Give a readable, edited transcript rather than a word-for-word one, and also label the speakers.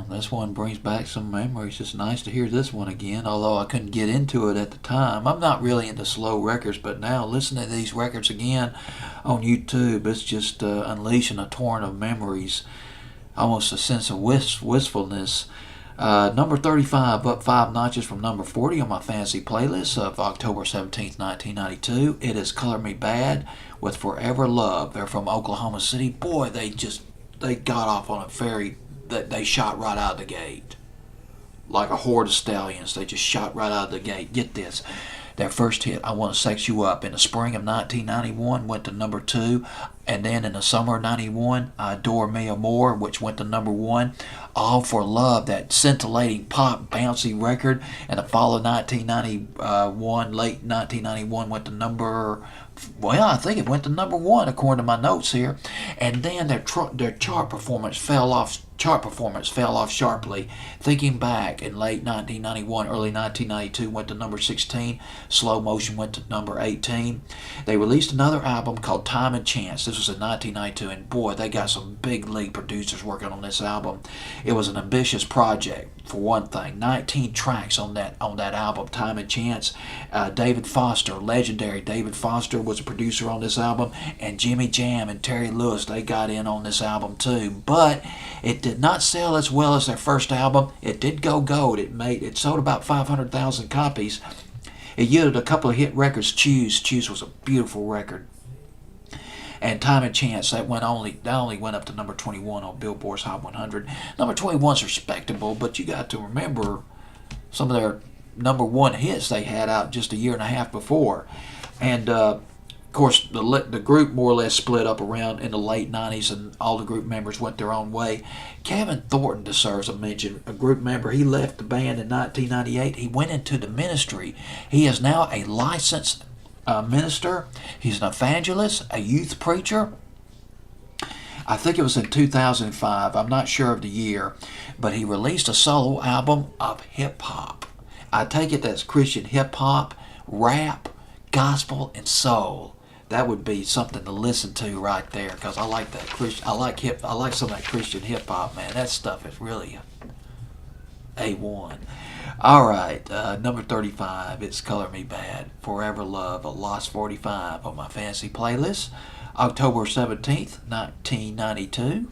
Speaker 1: This one brings back some memories. It's nice to hear this one again, although I couldn't get into it at the time. I'm not really into slow records, but now listening to these records again on YouTube, it's just unleashing a torrent of memories, almost a sense of wistfulness. Number 35, up 5 notches from number 40 on my fantasy playlist of October 17th, 1992. It is Color Me Bad with Forever Love. They're from Oklahoma City. Boy, they got off on a very, they shot right out of the gate. Like a horde of stallions. They just shot right out of the gate. Get this. Their first hit, I Want to Sex You Up, in the spring of 1991, went to number 2. And then in the summer of 91, Adore Me More, which went to number 1. All for Love, that scintillating pop bouncy record. And the fall of 1991, late 1991, went to number, well, I think it went to number 1 according to my notes here. And then their chart performance fell off sharply. Thinking Back in late 1991, early 1992 went to number 16. Slow Motion went to number 18. They released another album called Time and Chance. This was in 1992, and boy, they got some big league producers working on this album. It was an ambitious project, for one thing. 19 tracks on that album, Time and Chance. David Foster, legendary David Foster, was a producer on this album, and Jimmy Jam and Terry Lewis, they got in on this album too. But it did not sell as well as their first album. It did go gold. It sold about 500,000 copies. It yielded a couple of hit records. Choose was a beautiful record. And Time and Chance, that only went up to number 21 on Billboard's Hot 100. Number 21's respectable, but you got to remember some of their number 1 hits they had out just a year and a half before. And of course, the group more or less split up around in the late 90s, and all the group members went their own way. Kevin Thornton deserves a mention. A group member, he left the band in 1998. He went into the ministry. He is now a licensed minister. He's an evangelist, a youth preacher. I think it was in 2005. I'm not sure of the year, but he released a solo album of hip-hop. I take it that's Christian hip-hop, rap, gospel, and soul. That would be something to listen to right there, because I like that Christian. I like some of that Christian hip-hop, man. That stuff is really A1. All right, number 35, it's Color Me Bad, Forever Love, a Lost 45 on my fantasy playlist, October 17th, 1992.